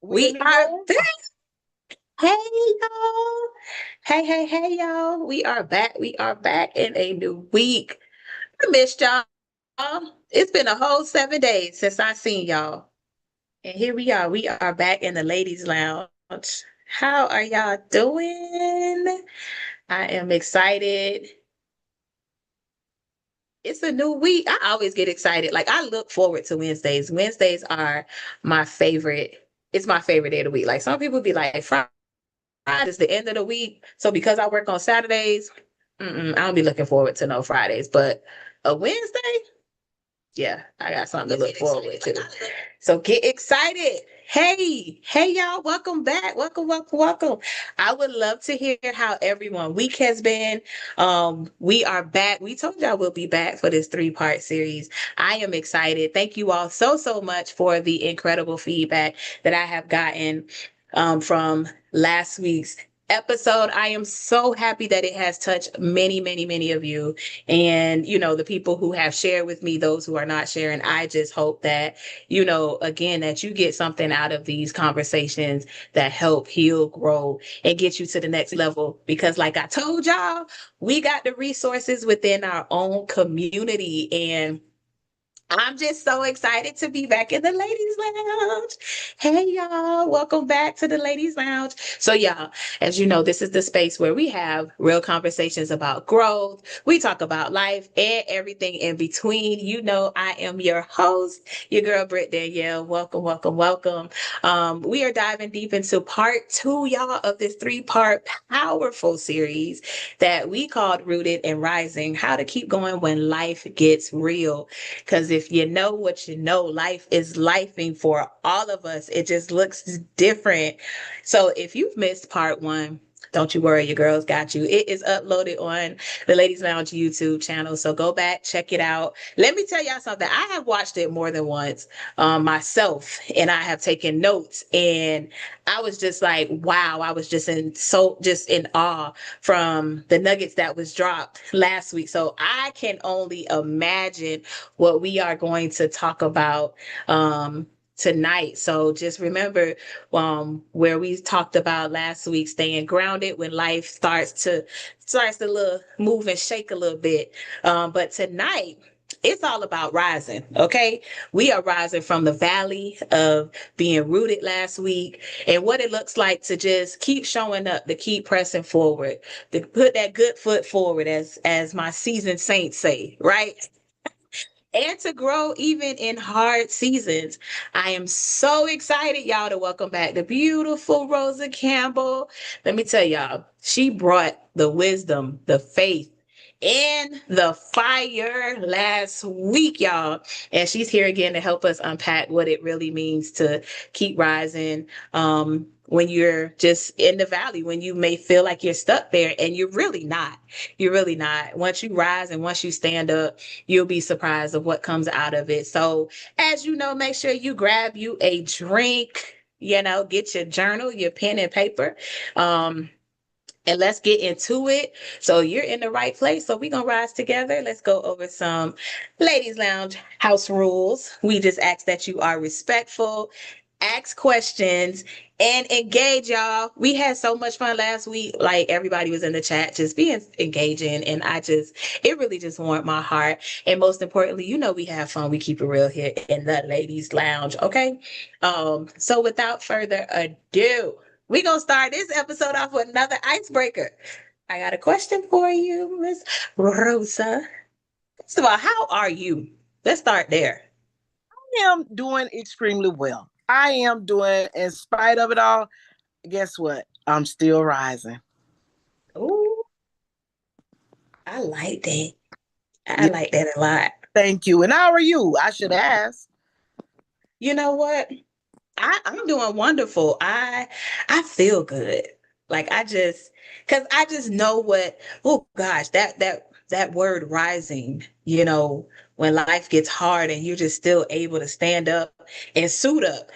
We in We the are room. back. Hey, y'all. Hey, y'all. We are back. We are back in a new week. I missed y'all. It's been a whole 7 days since I seen y'all. And here we are. We are back in the ladies' lounge. How are y'all doing? I am excited. It's a new week. I always get excited. Like I look forward to Wednesdays. Wednesdays are my favorite. It's my favorite day of the week. Like some people be like, Friday is the end of the week. So because I work on Saturdays, I don't be looking forward to no Fridays. But a Wednesday, yeah, I got something to look forward to. So get excited. Hey, y'all, welcome back. Welcome. I would love to hear how everyone week has been. We are back. We told y'all we'll be back for this three-part series. I am excited. Thank you all so much for the incredible feedback that I have gotten from last week's episode. I am so happy that it has touched many of you. And, the people who have shared with me, those who are not sharing, I just hope that, again, that you get something out of these conversations that help heal, grow, and get you to the next level. Because, like I told y'all, we got the resources within our own community. And I'm just so excited to be back in the ladies lounge. Hey y'all, welcome back to the ladies lounge. So y'all, as you know, this is the space where we have real conversations about growth. We talk about life and everything in between. I am your host, your girl Britt Danielle. Welcome. We are diving deep into part two, y'all, of this three-part powerful series that we called Rooted and Rising, how to keep going when life gets real. Because if you know what you know, life is lifing for all of us. It just looks different. So if you've missed part one, don't you worry, your girls got you. It is uploaded on the Ladies Lounge YouTube channel. So go back, check it out. Let me tell y'all something. I have watched it more than once myself, and I have taken notes. And I was just like, wow, I was just in awe from the nuggets that was dropped last week. So I can only imagine what we are going to talk about tonight. So just remember where we talked about last week, staying grounded when life starts to move and shake a little bit. But tonight it's all about rising. Okay, we are rising from the valley of being rooted last week and what it looks like to just keep showing up, to keep pressing forward, to put that good foot forward, as my seasoned saints say, right? And to grow even in hard seasons. I am so excited, y'all, to welcome back the beautiful Rosa Campbell. Let me tell y'all, she brought the wisdom, the faith, and the fire last week, y'all. And she's here again to help us unpack what it really means to keep rising. When you're just in the valley, when you may feel like you're stuck there, and you're really not. You're really not. Once you rise and once you stand up, you'll be surprised of what comes out of it. So, as you know, make sure you grab you a drink, get your journal, your pen and paper. And let's get into it. So you're in the right place. So we're gonna rise together. Let's go over some ladies lounge house rules. We just ask that you are respectful, ask questions, and engage, y'all. We had so much fun last week. Like everybody was in the chat just being engaging. And it really just warmed my heart. And most importantly, we have fun. We keep it real here in the ladies lounge. Okay. So without further ado, we're going to start this episode off with another icebreaker. I got a question for you, Miss Rosa. First of all, how are you? Let's start there. I am doing extremely well. I am doing, in spite of it all, guess what? I'm still rising. Oh, I like that. I Yeah, like that a lot. thank you. And how are you? I should ask. You know what? I'm doing wonderful. I feel good. Like cause I just know oh gosh, that word rising, when life gets hard and you're just still able to stand up and suit up,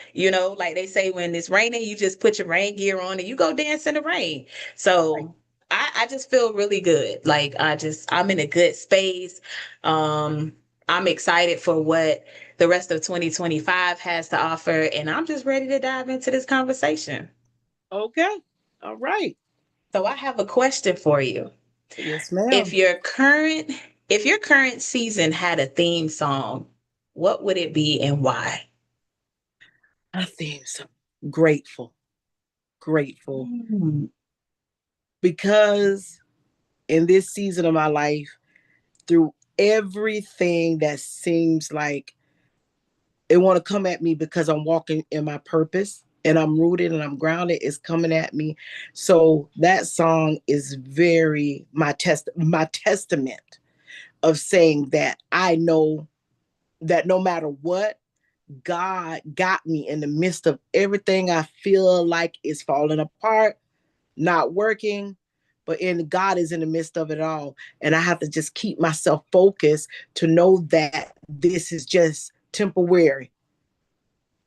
like they say when it's raining, you just put your rain gear on and you go dance in the rain. So I just feel really good. Like I'm in a good space. I'm excited for what the rest of 2025 has to offer. And I'm just ready to dive into this conversation. Okay. All right. So I have a question for you. Yes, If ma'am. your current if your current season had a theme song, what would it be and why? I think so. Grateful. Grateful. Mm. Because in this season of my life, through everything that seems like it want to come at me because I'm walking in my purpose and I'm rooted and I'm grounded, it's coming at me. So that song is very my testament of saying that I know that no matter what, God got me in the midst of everything I feel like is falling apart, not working, but in God is in the midst of it all. And I have to just keep myself focused to know that this is just temporary.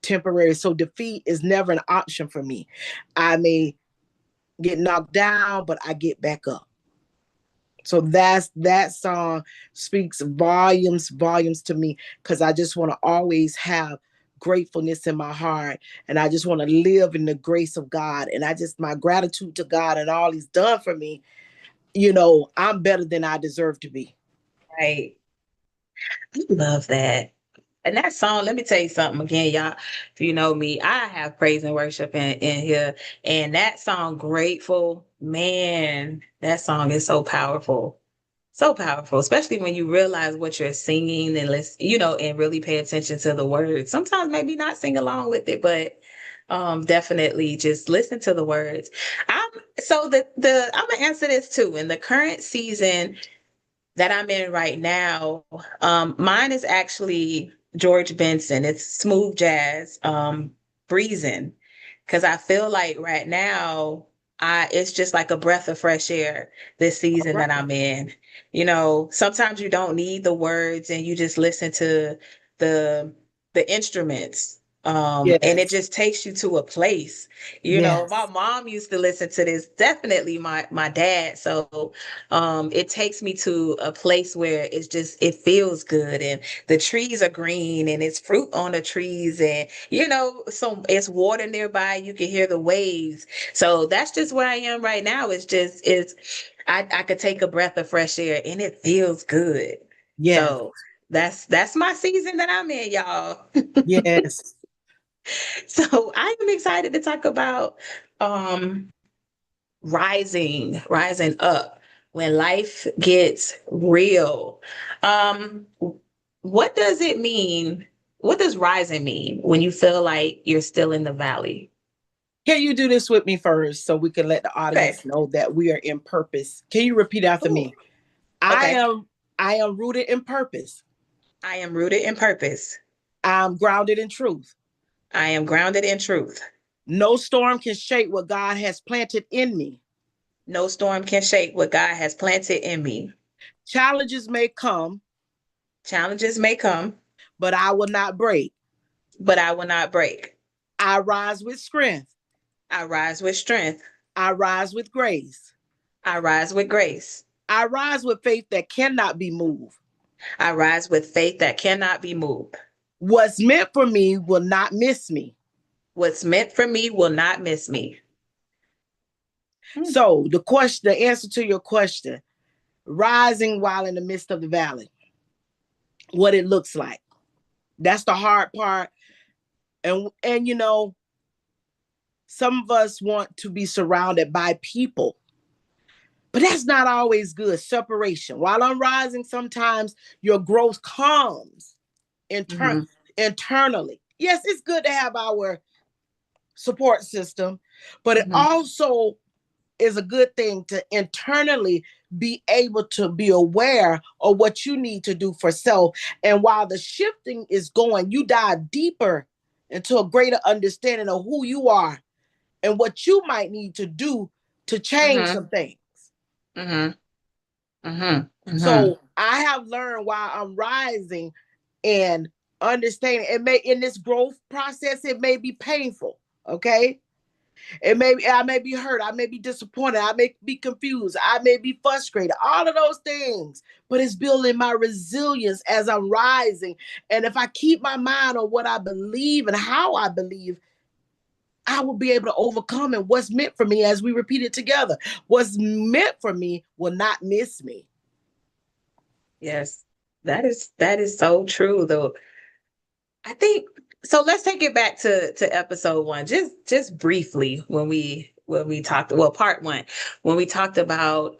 Temporary. So defeat is never an option for me. I may get knocked down, but I get back up. So that song speaks volumes to me because I just want to always have gratefulness in my heart, and I just want to live in the grace of God, and I just my gratitude to God and all He's done for me. I'm better than I deserve to be. Right. I love that. And that song, let me tell you something again, y'all. If you know me, I have praise and worship in here. And that song, Grateful, man, that song is so powerful. So powerful, especially when you realize what you're singing and and really pay attention to the words. Sometimes maybe not sing along with it, but definitely just listen to the words. I'm gonna answer this too. In the current season that I'm in right now, mine is actually George Benson. It's smooth jazz, breezing, because I feel like right now, it's just like a breath of fresh air this All season that right. I'm in. Sometimes you don't need the words and you just listen to the the instruments. And it Yes. just takes you to a place. My Yes. mom used to listen to this, definitely my dad. So it takes me to a place where it feels good, and the trees are green and it's fruit on the trees, and so it's water nearby, you can hear the waves. So that's just where I am right now. I could take a breath of fresh air and it feels good. Yes. So that's my season that I'm in, y'all. Yes. So I am excited to talk about um rising up when life gets real. Um, what does it mean? What does rising mean when you feel like you're still in the valley? Can you do this with me first so we can let the Okay. audience know that we are in purpose? Can you repeat after Ooh, me? I okay. am I am rooted in purpose. I am rooted in purpose. I'm grounded in truth. I am grounded in truth. No storm can shake what God has planted in me. No storm can shake what God has planted in me. Challenges may come, Challenges may come, but I will not break. but I will not break. I rise with strength. I rise with strength. I rise with grace. I rise with grace. I rise with faith that cannot be moved. I rise with faith that cannot be moved. What's meant for me will not miss me. What's meant for me will not miss me. Hmm. So the answer to your question, rising while in the midst of the valley, what it looks like. That's the hard part. And some of us want to be surrounded by people, but that's not always good. Separation. While I'm rising, sometimes your growth comes inter- Mm-hmm. internally. Yes, it's good to have our support system, but it Mm-hmm. also is a good thing to internally be able to be aware of what you need to do for self. And while the shifting is going, you dive deeper into a greater understanding of who you are and what you might need to do to change Mm-hmm. some things. Mm-hmm. Mm-hmm. Mm-hmm. So I have learned while I'm rising and understanding it may in this growth process, it may be painful. Okay. I may be hurt, I may be disappointed, I may be confused, I may be frustrated, all of those things. But it's building my resilience as I'm rising. And if I keep my mind on what I believe and how I believe, I will be able to overcome. And what's meant for me, as we repeat it together, what's meant for me will not miss me. Yes. That is so true though. I think so. Let's take it back to episode one, just briefly when we talked. Well, part one, when we talked about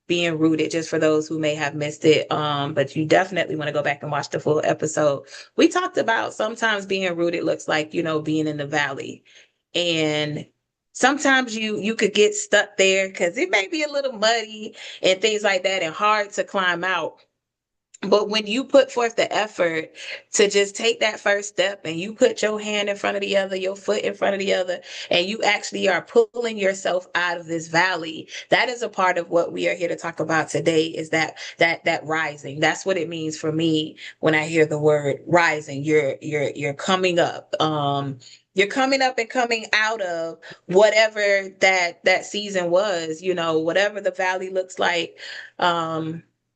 being rooted. Just for those who may have missed it, but you definitely want to go back and watch the full episode. We talked about sometimes being rooted looks like, being in the valley, and sometimes you could get stuck there because it may be a little muddy and things like that, and hard to climb out. But when you put forth the effort to just take that first step, and you put your hand in front of the other, your foot in front of the other, and you actually are pulling yourself out of this valley, that is a part of what we are here to talk about today, is that rising. That's what it means for me when I hear the word rising. You're coming up. You're coming up and coming out of whatever that season was, whatever the valley looks like.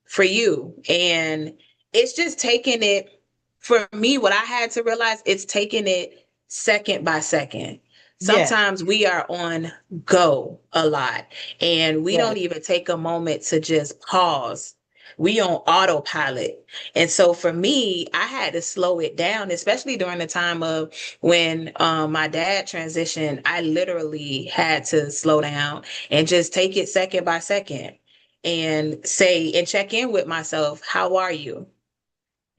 For you. And it's just taking it, for me, what I had to realize, it's taking it second by second. Yes, Sometimes we are on go a lot, and we yes. don't even take a moment to just pause. We on autopilot. And so for me, I had to slow it down, especially during the time of when my dad transitioned. I literally had to slow down and just take it second by second, and say and check in with myself. How are you?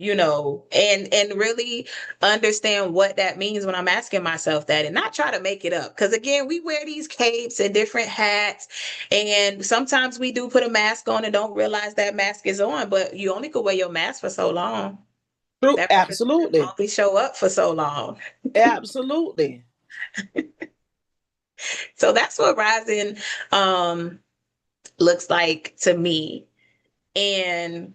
And really understand what that means when I'm asking myself that, and not try to make it up. Because again, we wear these capes and different hats, and sometimes we do put a mask on and don't realize that mask is on. But you only could wear your mask for so long. True. That person Absolutely. only show up for so long. Absolutely. So that's what rising um looks like to me. And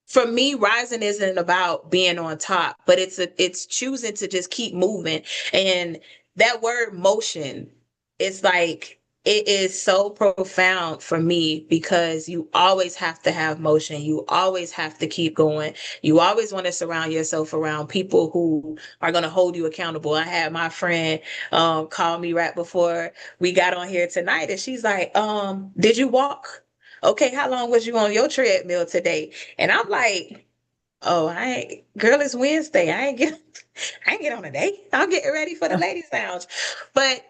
for me, rising isn't about being on top, but it's choosing to just keep moving. And that word motion, it's like, it is so profound for me, because you always have to have motion. You always have to keep going. You always want to surround yourself around people who are going to hold you accountable. I had my friend call me right before we got on here tonight, and she's like, did you walk? Okay, how long was you on your treadmill today? And I'm like, oh, I ain't, girl, it's Wednesday. I ain't get on a date. I'm getting ready for the ladies' lounge. But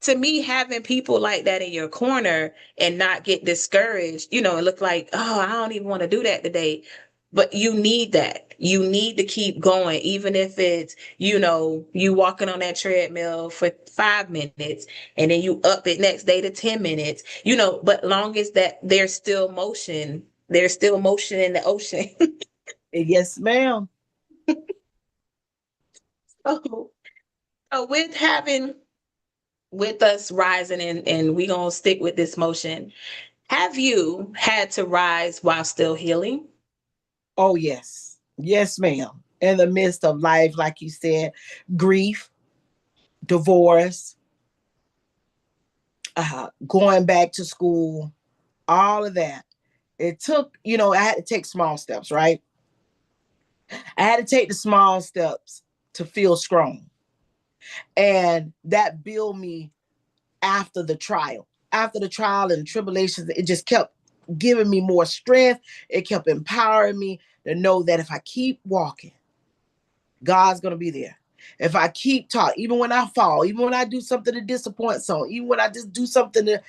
to me, having people like that in your corner and not get discouraged, and look like, oh, I don't even want to do that today. But you need that. You need to keep going, even if it's, you walking on that treadmill for 5 minutes, and then you up it next day to 10 minutes, but long as that there's still motion in the ocean. Yes, ma'am. so, so with us rising, and we gonna stick with this motion. Have you had to rise while still healing? Oh, yes. Yes, ma'am. In the midst of life, like you said, grief, divorce, going back to school, all of that. It took, I had to take small steps, right? I had to take the small steps to feel strong. And that built me after the trial. After the trial and tribulations, it just kept giving me more strength. It kept empowering me to know that if I keep walking, God's going to be there. If I keep talking, even when I fall, even when I do something to disappoint someone, even when I just do something to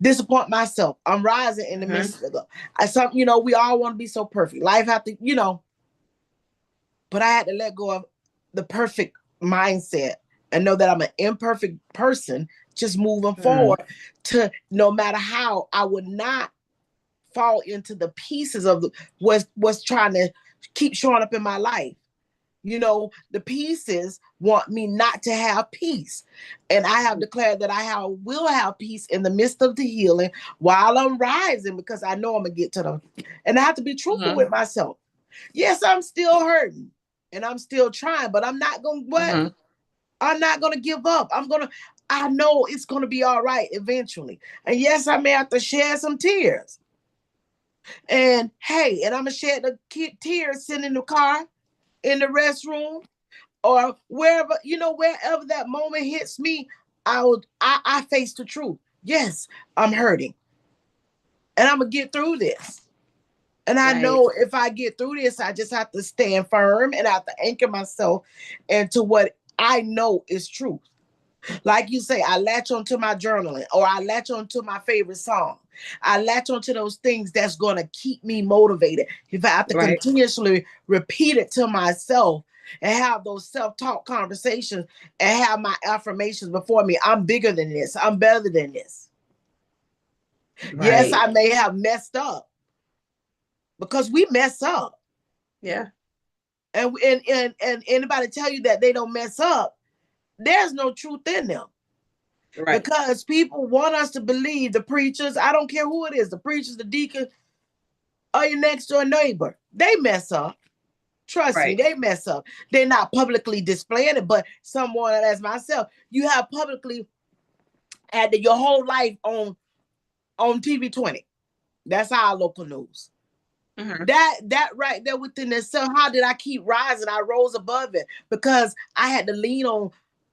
disappoint myself, I'm rising in the Mm-hmm. midst of it. We all want to be so perfect. Life have to, but I had to let go of the perfect mindset and know that I'm an imperfect person, just moving Mm-hmm. forward, to no matter how, I would not fall into the pieces of what's trying to keep showing up in my life. The pieces want me not to have peace. And I have declared that will have peace in the midst of the healing while I'm rising, because I know I'm going to get to them. And I have to be truthful Mm-hmm. with myself. Yes, I'm still hurting and I'm still trying, but I'm not going to what? Mm-hmm. I'm not going to give up. I know it's going to be all right eventually. And yes, I may have to shed some tears. And hey, and I'm going to shed the tears sitting in the car, in the restroom, or wherever, wherever that moment hits me, I face the truth. Yes, I'm hurting. And I'm going to get through this. And I Right. know if I get through this, I just have to stand firm and I have to anchor myself into what I know is truth. Like you say, I latch onto my journaling, or I latch onto my favorite song. I latch onto those things that's going to keep me motivated. If I have to Right. continuously repeat it to myself and have those self-talk conversations and have my affirmations before me, I'm bigger than this. I'm better than this. Yes, Right. I may have messed up because we mess up. Yeah. And anybody tell you that they don't mess up, there's no truth in them. Right. Because people want us to believe, the preachers, I don't care who it is, the preachers, the deacon, or your next door neighbor, they mess up. Trust me, Right. they mess up. They're not publicly displaying it, but someone as myself, you have publicly had your whole life on TV 20. That's our local news. Hmm. That right there within itself, how did I keep rising? I rose above it because I had to lean on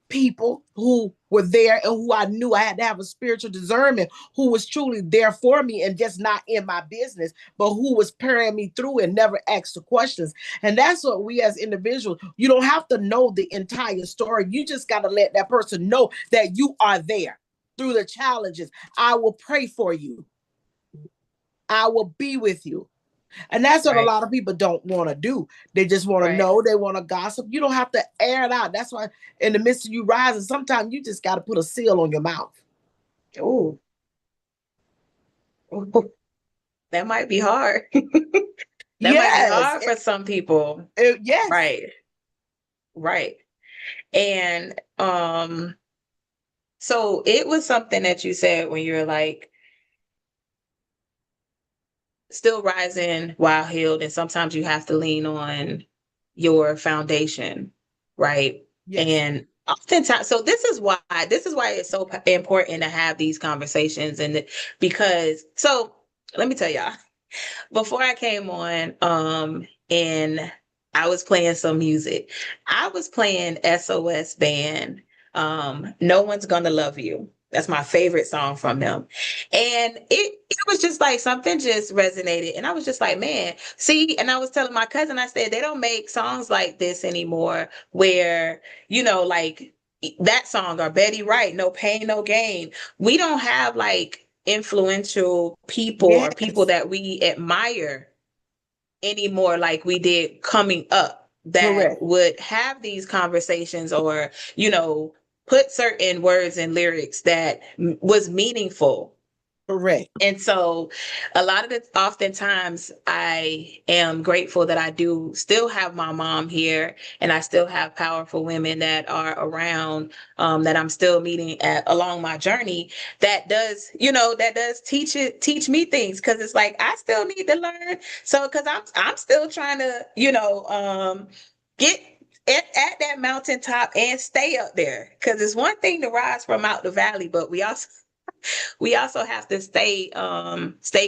people who were there and who I knew. I had to have a spiritual discernment who was truly there for me and just not in my business, but who was carrying me through and never asked the questions. And that's what we as individuals, you don't have to know the entire story. You just got to let that person know that you are there through the challenges. I will pray for you. I will be with you. And that's what a Right. lot of people don't want to do. They just want to Right. know, they want to gossip. You don't have to air it out. That's why in the midst of you rising, sometimes you just got to put a seal on your mouth. Oh, that might be hard. That might be Yes. hard for some people. Yes. Right. Right. And so it was something that you said when you're like still rising while healed, and sometimes you have to lean on your foundation, right? Yes. And oftentimes, so this is why it's so important to have these conversations, and because so let me tell y'all, before I came on, and I was playing some music. I was playing SOS Band, No One's Gonna Love You. That's my favorite song from them. And it was just like something just resonated. And I was just like, man, see, and I was telling my cousin, I said, they don't make songs like this anymore where, like that song or Betty Wright, No Pain, No Gain. We don't have like influential people or people Yes. that we admire anymore like we did coming up that Correct. would have these conversations or put certain words and lyrics that was meaningful. Correct. And so a lot of the oftentimes I am grateful that I do still have my mom here and I still have powerful women that are around, that I'm still meeting along my journey, that does teach me things, because it's like I still need to learn. So because I'm still trying to get at that mountaintop and stay up there, because it's one thing to rise from out the valley, but we also have to stay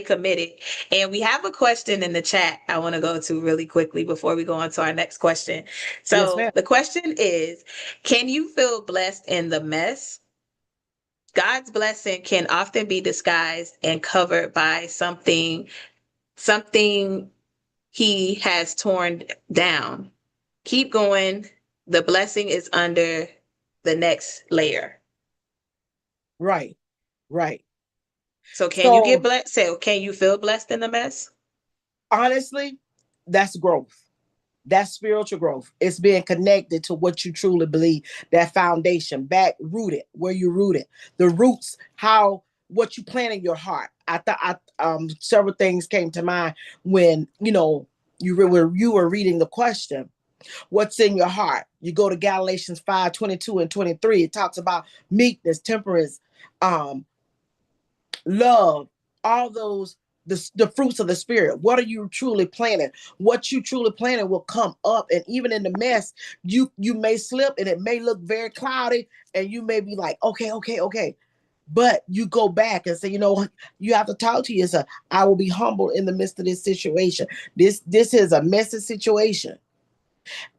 committed. And we have a question in the chat I want to go to really quickly before we go on to our next question. Yes, So ma'am. the question is, can you feel blessed in the mess? God's blessing can often be disguised and covered by something he has torn down. Keep going. The blessing is under the next layer. Right. Right. So can you get So blessed? So can you feel blessed in the mess? honestly, that's growth. That's spiritual growth. It's being connected to what you truly believe. That foundation, back rooted, where you rooted, the roots, how what you plant in your heart. I thought several things came to mind when you were reading the question. What's in your heart? You go to Galatians 5:22 and 23. It talks about meekness, temperance, um, love, all those. the fruits of the spirit. What are you truly planting? What you truly planting will come up. And even in the mess, you may slip and it may look very cloudy, and you may be like, okay. But you go back and say, you have to talk to yourself. I will be humble in the midst of this situation. This is a messy situation,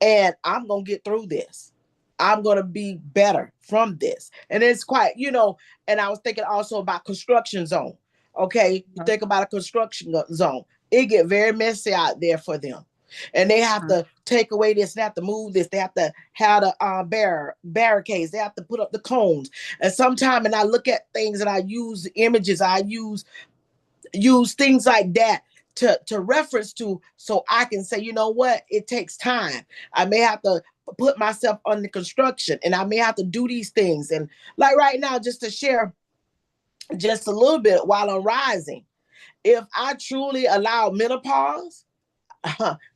and I'm gonna get through this. I'm gonna be better from this. And it's quite, and I was thinking also about construction zone. Okay, you think about a construction zone. It get very messy out there for them. And they have to take away this, they have to move this, they have to have the barricades, they have to put up the cones. And sometimes, and I look at things and I use images, I use things like that to reference to, so I can say, you know what, it takes time. I may have to put myself under construction, and I may have to do these things. And like right now, just to share just a little bit while I'm rising, if I truly allow menopause,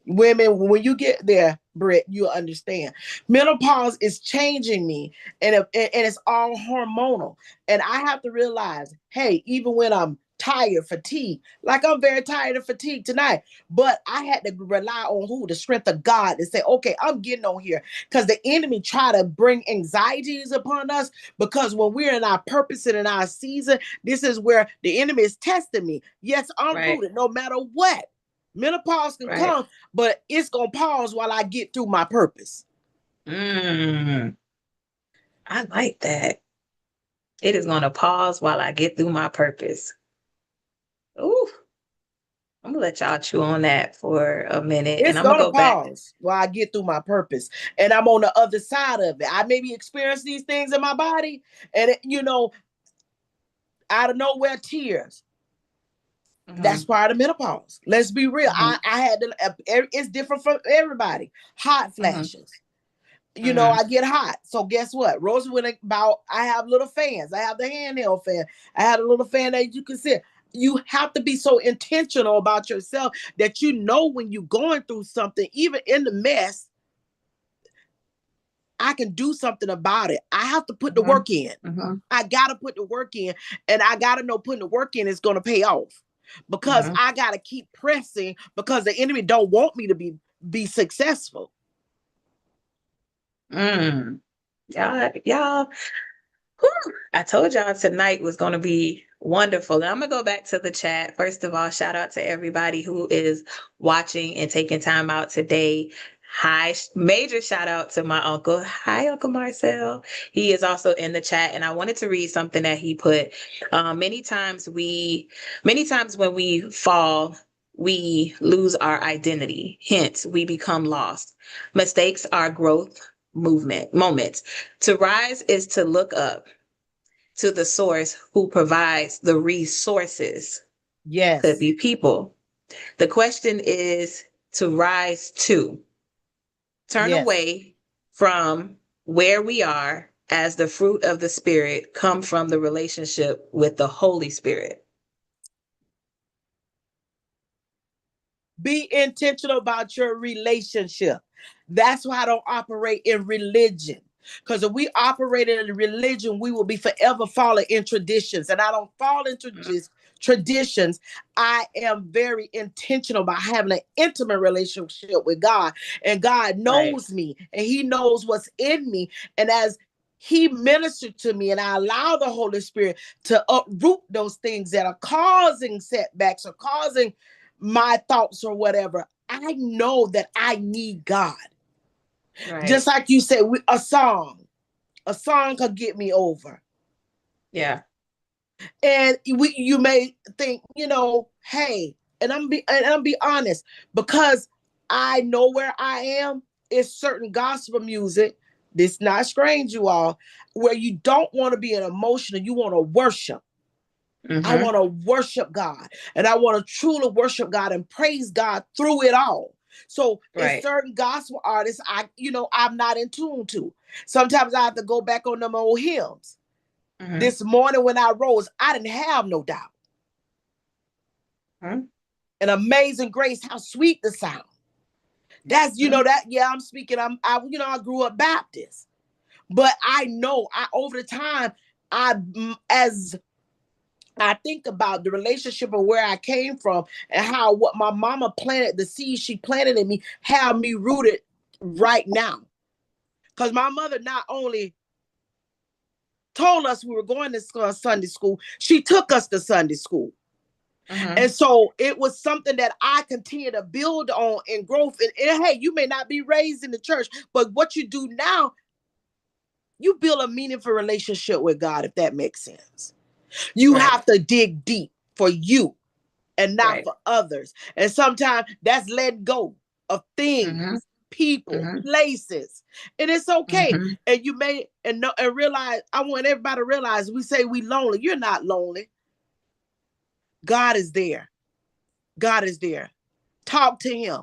women, when you get there, Britt, you'll understand. Menopause is changing me, and it's all hormonal. And I have to realize, hey, even when I'm tired, fatigued, like I'm very tired and fatigued tonight, but I had to rely on who? The strength of God, to say, okay, I'm getting on here, because the enemy try to bring anxieties upon us, because when we're in our purpose and in our season, this is where the enemy is testing me. Yes, I'm rooted no matter what. Menopause can come, but it's gonna pause while I get through my purpose. I like that. It is going to pause while I get through my purpose. Ooh, I'm gonna let y'all chew on that for a minute, and It's I'm gonna gonna go back. pause while I get through my purpose, and I'm on the other side of it. I maybe experience these things in my body, and out of nowhere, tears. That's part of menopause. Let's be real. I had to. It's different for everybody. Hot flashes. I get hot. So guess what? Rosa went about, I have little fans. I have the handheld fan. I had a little fan that you can sit. You have to be so intentional about yourself that when you're going through something, even in the mess, I can do something about it. I have to put the work in. I got to put the work in, and I got to know putting the work in is going to pay off, because I got to keep pressing, because the enemy don't want me to be successful. Y'all, whew, I told y'all tonight was going to be wonderful. And I'm going to go back to the chat. First of all, shout out to everybody who is watching and taking time out today. Hi, major shout out to my uncle. Hi, Uncle Marcel. He is also in the chat, and I wanted to read something that he put. Many times when we fall, we lose our identity. Hence, we become lost. Mistakes are growth moments. To rise is to look up to the source who provides the resources. Could Yes. be people. The question is to rise to. Turn Yes. away from where we are, as the fruit of the Spirit come from the relationship with the Holy Spirit. Be intentional about your relationship. That's why I don't operate in religion. Because if we operate in religion, we will be forever falling in traditions. And I don't fall into traditions. I am very intentional about having an intimate relationship with God. And God knows me, and He knows what's in me. And as He ministered to me, and I allow the Holy Spirit to uproot those things that are causing setbacks or causing my thoughts or whatever, I know that I need God. Just like you said, a song could get me over. Yeah. And you may think, hey, and I'm be honest, because I know where I am. It's certain gospel music. This not strange, you all, where you don't want to be an emotional. You want to worship. I want to worship God, and I want to truly worship God and praise God through it all. So it's certain gospel artists I'm not in tune to. Sometimes I have to go back on them old hymns. This morning when I rose, I didn't have no doubt. An amazing grace, how sweet the sound. That's I'm speaking. I grew up Baptist, but I know over the time, as I think about the relationship of where I came from and how what my mama planted, the seed she planted in me, have me rooted right now. Because my mother not only told us we were going to Sunday school, she took us to Sunday school. And Mm-hmm. so it was something that I continue to build on and growth. And hey, you may not be raised in the church, but what you do now, you build a meaningful relationship with God, if that makes sense. You Right. have to dig deep for you and not Right. for others. And sometimes that's letting go of things, Mm-hmm. people, Mm-hmm. places. And it's okay. Mm-hmm. And you may and know and realize, I want everybody to realize we say we lonely. You're not lonely. God is there. God is there. Talk to him.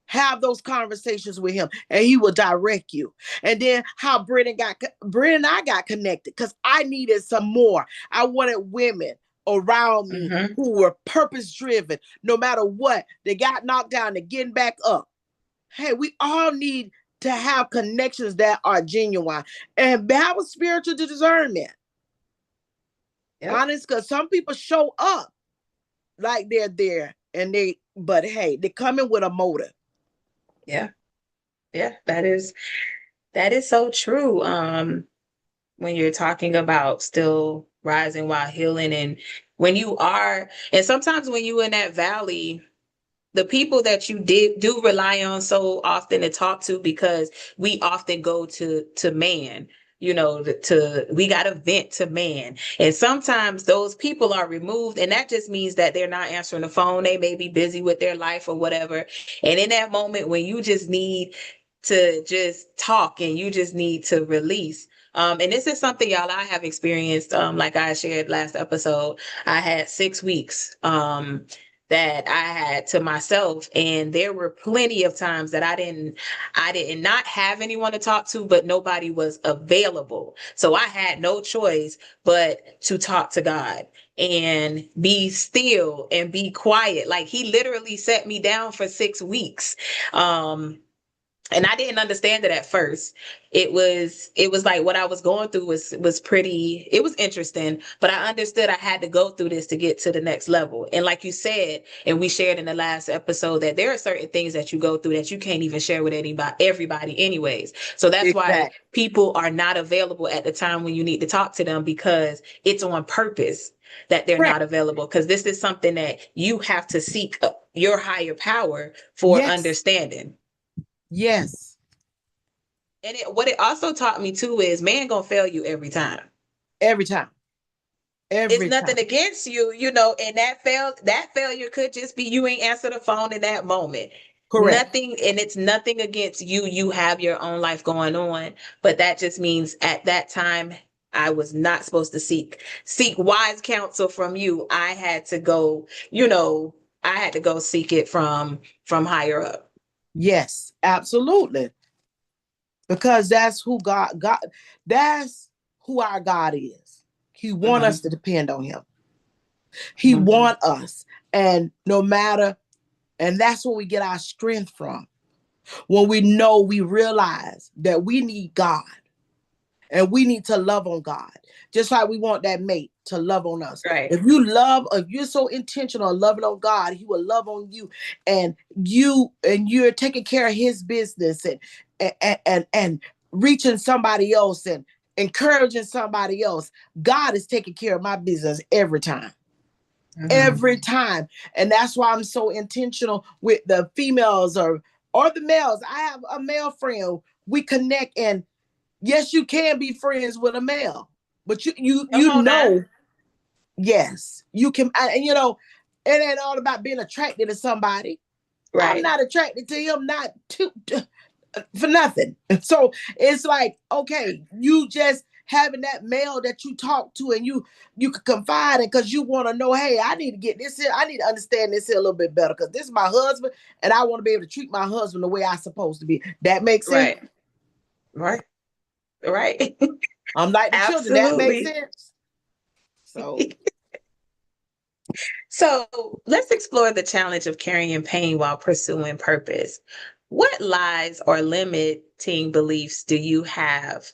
Have those conversations with him and he will direct you. And then how Brennan and I got connected because I needed some more. I wanted women around me Mm-hmm. who were purpose driven. No matter what, they got knocked down, they're getting back up. Hey, we all need to have connections that are genuine and have a spiritual discernment. Yep. Honest, because some people show up like they're there and but hey, they're coming with a motive. Yeah. Yeah. That is so true. When you're talking about still rising while healing, and when you are, and sometimes when you in that valley, the people that you did do rely on so often to talk to, because we often go to man, to we got to vent to man, and sometimes those people are removed, and that just means that they're not answering the phone. They may be busy with their life or whatever, and in that moment when you just need to just talk and you just need to release. And this is something, y'all, I have experienced. Like I shared last episode, I had 6 weeks that I had to myself. And there were plenty of times that I did not have anyone to talk to, but nobody was available. So I had no choice but to talk to God and be still and be quiet. Like he literally set me down for 6 weeks. And I didn't understand it at first. It was like what I was going through was pretty, it was interesting, but I understood I had to go through this to get to the next level. And like you said, and we shared in the last episode, that there are certain things that you go through that you can't even share with everybody anyways. So that's why Exactly. people are not available at the time when you need to talk to them, because it's on purpose that they're Correct. not available, because this is something that you have to seek your higher power for Yes. understanding. Yes. And what it also taught me too is man gonna fail you every time. Every time. It's Every nothing time. against you, and that failure could just be you ain't answer the phone in that moment. Correct. Nothing, and it's nothing against you. You have your own life going on, but that just means at that time I was not supposed to seek wise counsel from you. I had to go seek it from higher up. Yes. Absolutely. Because that's who God, that's who our God is. He want us Hmm. to depend on him. He want us. And no matter, and that's where we get our strength from. When we realize that we need God. And we need to love on God, just like we want that mate to love on us. Right. If you're so intentional on loving on God, he will love on you. And you're taking care of his business and reaching somebody else and encouraging somebody else. God is taking care of my business every time. Hmm. Every time. And that's why I'm so intentional with the females or the males. I have a male friend. We connect, and yes, you can be friends with a male, but Come on now. yes, you can. And it ain't all about being attracted to somebody. I'm Right. not attracted to him, not for nothing. So it's like, okay, you just having that male that you talk to and you can confide in because you want to know, hey, I need to get this here. I need to understand this here a little bit better because this is my husband and I want to be able to treat my husband the way I supposed to be. That makes sense. Right. Right. Right. I'm like the children. That makes Absolutely. sense. So So let's explore the challenge of carrying pain while pursuing purpose. What lies or limiting beliefs did you have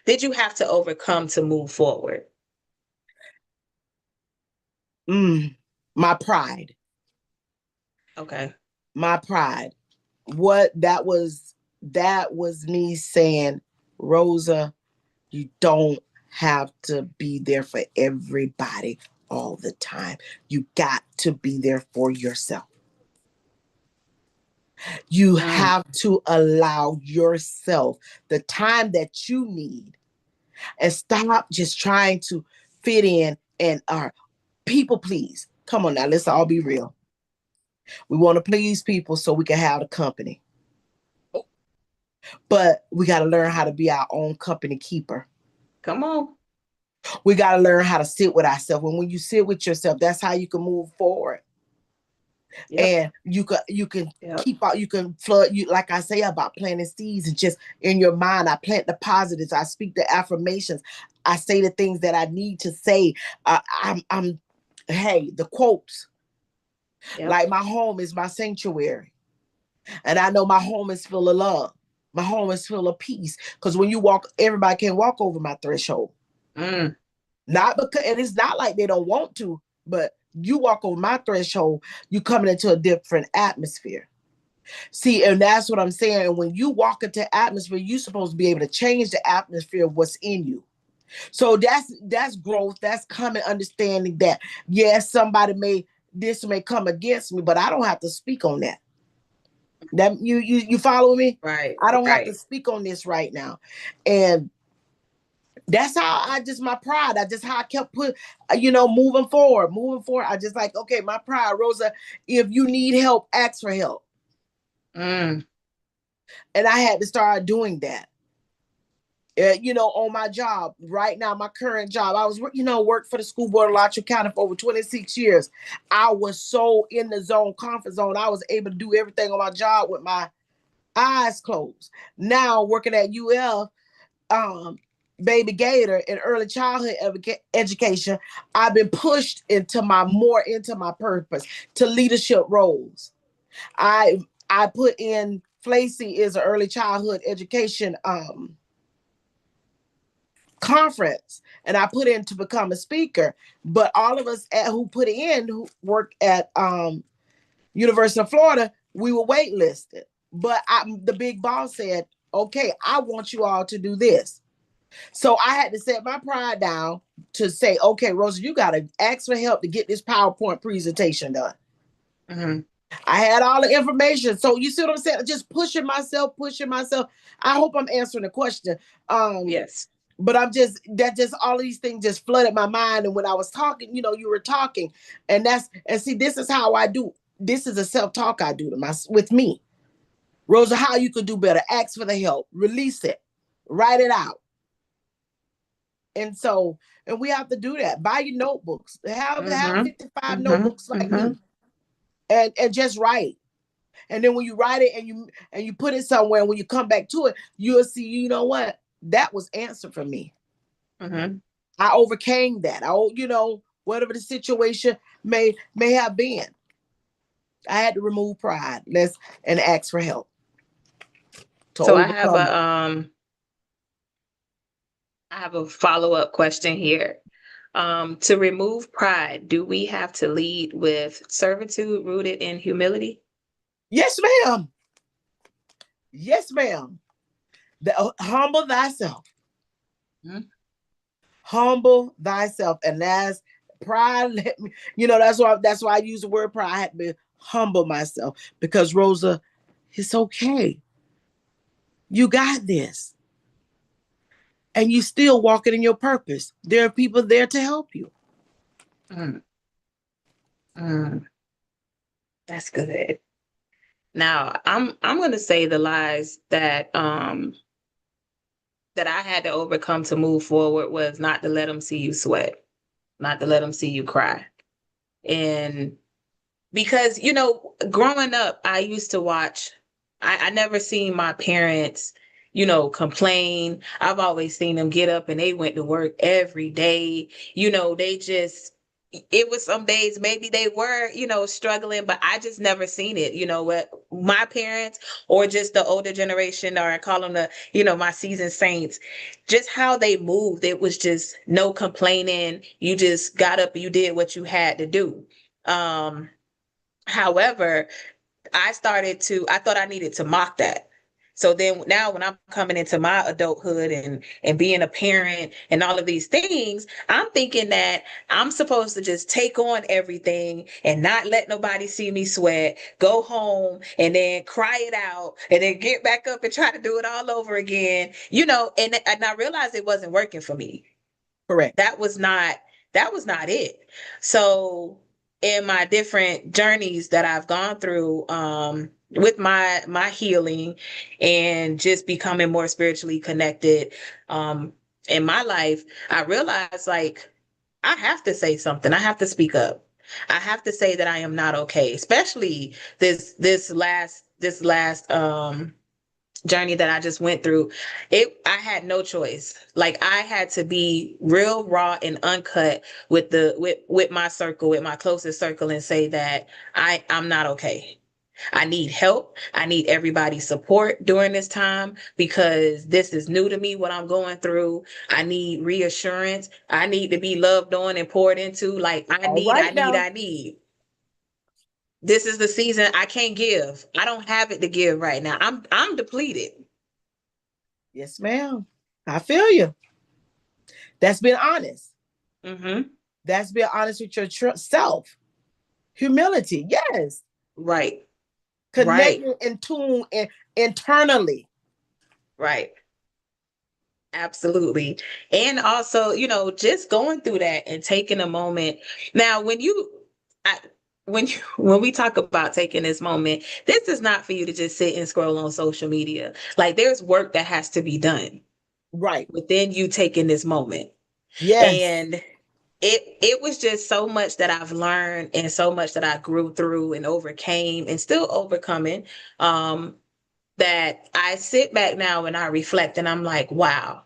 to overcome to move forward? Mm, my pride. Okay. My pride. What that was me saying, Rosa, you don't have to be there for everybody all the time. You got to be there for yourself. You Mm. have to allow yourself the time that you need and stop just trying to fit in and people please. Come on now, let's all be real. We want to please people so we can have the company. Oh, But we got to learn how to be our own company keeper. come on. We got to learn how to sit with ourselves. And when you sit with yourself, that's how you can move forward. Yep. And you can Yep. keep out, you can flood, you like I say about planting seeds, and just in your mind I plant the positives, I speak the affirmations, I say the things that I need to say. I'm hey, the quotes, Yep. like my home is my sanctuary, and I know my home is full of love, my home is full of peace, because when you walk, everybody can walk over my threshold. Mm. Not because, and it's not like they don't want to, but you walk over my threshold, you coming into a different atmosphere. See, and that's what I'm saying. When you walk into atmosphere, you're supposed to be able to change the atmosphere of what's in you. So that's growth. That's coming understanding that yes, somebody may this may come against me, but I don't have to speak on that. That you follow me? Right. I don't have to Right. speak on this right now. And that's how I just my pride. I just how I kept moving forward, moving forward. I just like, okay, my pride, Rosa, if you need help, ask for help. Mm. And I had to start doing that. On my job right now, my current job, I was, worked for the school board of Alachua County for over 26 years. I was so in the zone, comfort zone. I was able to do everything on my job with my eyes closed. Now working at UL, Baby Gator in early childhood education, I've been pushed into my purpose, to leadership roles. I I put in Flacy is an early childhood education conference, and I put in to become a speaker. But all of us who put in, who worked at University of Florida, we were waitlisted. But the big boss said, okay, I want you all to do this. So I had to set my pride down to say, okay, Rosa, you got to ask for help to get this PowerPoint presentation done. Mm-hmm. I had all the information. So you see what I'm saying? Just pushing myself, pushing myself. I hope I'm answering the question. Um, Yes. but I'm just that just all these things just flooded my mind. And when I was talking, you were talking, and see, this is how I do. This is a self-talk I do with me. Rosa, how you could do better. Ask for the help. Release it. Write it out. And so, and we have to do that. Buy your notebooks. Have Mm-hmm. 55 Mm-hmm. notebooks like Mm-hmm. me. And just write. And then when you write it and you put it somewhere, and when you come back to it, you'll see, you know what? That was answered for me. Mm-hmm. I overcame that. Whatever the situation may have been. I had to remove pride. And ask for help to So overcome it. I have a follow-up question here. To remove pride, do we have to lead with servitude rooted in humility? Yes, ma'am. Yes, ma'am. Humble thyself. Mhm. Humble thyself. And that's pride. That's why I use the word pride. I had to humble myself, because Rosa, it's okay. You got this. And you still walking in your purpose. There are people there to help you. Mm, mm, that's good. Now, I'm going to say the lies that I had to overcome to move forward was not to let them see you sweat, not to let them see you cry. And because, growing up, I used to watch, I never seen my parents, complain. I've always seen them get up and they went to work every day. They just, it was some days maybe they were, struggling, but I just never seen it. What my parents or just the older generation, or I call them my seasoned saints, just how they moved. It was just no complaining. You just got up, you did what you had to do. Um, However, I thought I needed to mock that. So then now when I'm coming into my adulthood and being a parent and all of these things, I'm thinking that I'm supposed to just take on everything and not let nobody see me sweat, go home and then cry it out and then get back up and try to do it all over again. And I realized it wasn't working for me. Correct. That was not it. So in my different journeys that I've gone through, with my healing and just becoming more spiritually connected, um in my life, I realized, like, I have to say something. I have to speak up. I have to say that I am not okay, especially this last journey that I just went through. I had no choice. Like, I had to be real raw and uncut with my circle, with my closest circle, and say that I'm not okay. I need help. I need everybody's support during this time because this is new to me, what I'm going through. I need reassurance. I need to be loved on and poured into. Like, I All need, I right need, now. I need. This is the season I can't give. I don't have it to give right now. I'm depleted. Yes, ma'am. I feel you. That's being honest. Mm-hmm. That's being honest with your self. Humility. Yes. Right. Right. Connecting in tune and internally. Right. Absolutely. And also, just going through that and taking a moment. Now, I, when we talk about taking this moment, this is not for you to just sit and scroll on social media. Like, there's work that has to be done Right. within you taking this moment. Yes. And it was just so much that I've learned and so much that I grew through and overcame and still overcoming. That I sit back now and I reflect and I'm like, wow,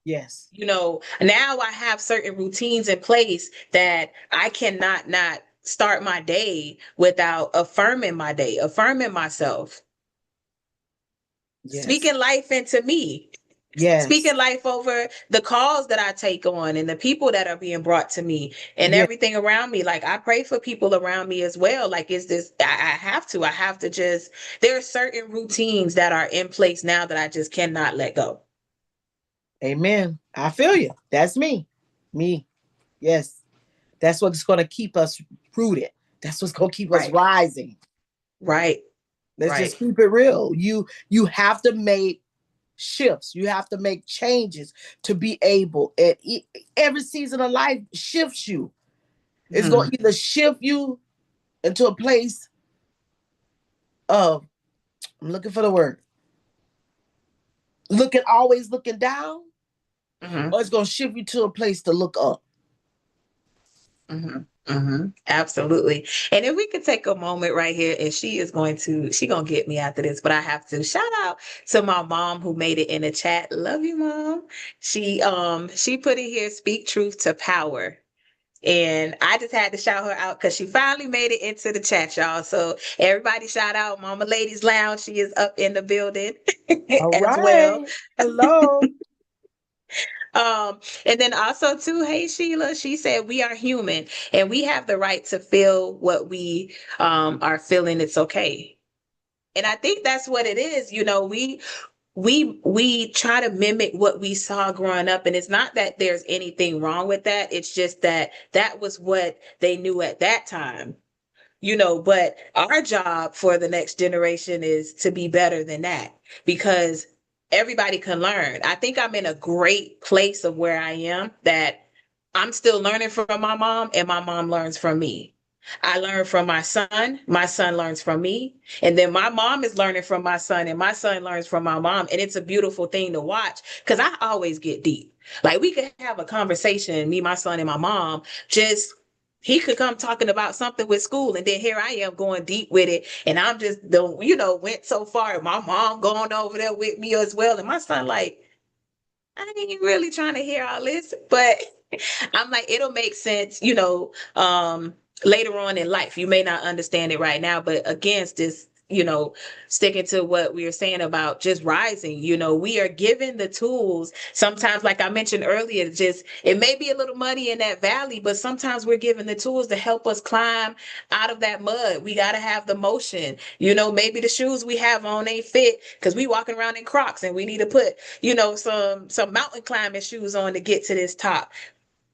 Yes. now I have certain routines in place that I cannot not start my day without affirming my day, affirming myself, Yes. speaking life into me, Yes. speaking life over the calls that I take on and the people that are being brought to me and Yes. everything around me. Like, I pray for people around me as well. Like, I have to just, there are certain routines that are in place now that I just cannot let go. Amen. I feel you. That's me. Me. Yes. That's what's going to keep us rooted. That's what's going to keep us Right. rising. Right. Let's just Right. keep it real. You have to make shifts. You have to make changes to be able. And every season of life shifts you. It's going Mhm. to either shift you into a place of, I'm looking for the word, always looking down, or Mhm. it's going to shift you to a place to look up. Mhm. Mhm. Absolutely. And if we could take a moment right here, and she gonna get me after this, but I have to shout out to my mom who made it in the chat. Love you, mom. She put in here, speak truth to power. And I just had to shout her out because she finally made it into the chat, y'all. So everybody shout out Mama Ladies Lounge. She is up in the building All as well. right. Hello. And then also too, hey Sheila, she said we are human and we have the right to feel what we are feeling. It's okay. And I think that's what it is. We try to mimic what we saw growing up, and it's not that there's anything wrong with that. It's just that that was what they knew at that time. But our job for the next generation is to be better than that because everybody can learn. I think I'm in a great place of where I am, that I'm still learning from my mom and my mom learns from me. I learn from my son learns from me, and then my mom is learning from my son and my son learns from my mom, and it's a beautiful thing to watch because I always get deep. Like, we could have a conversation, me, my son, and my mom, just he could come talking about something with school, and then here I am going deep with it, and I'm just went so far. My mom going over there with me as well, and my son like, I ain't really trying to hear all this, but I'm like, it'll make sense, later on in life. You may not understand it right now, but against this, sticking to what we were saying about just rising, we are given the tools. Sometimes, like I mentioned earlier, just it may be a little muddy in that valley, but sometimes we're given the tools to help us climb out of that mud. We got to have the motion. Maybe the shoes we have on ain't fit because we walking around in Crocs and we need to put, some mountain climbing shoes on to get to this top.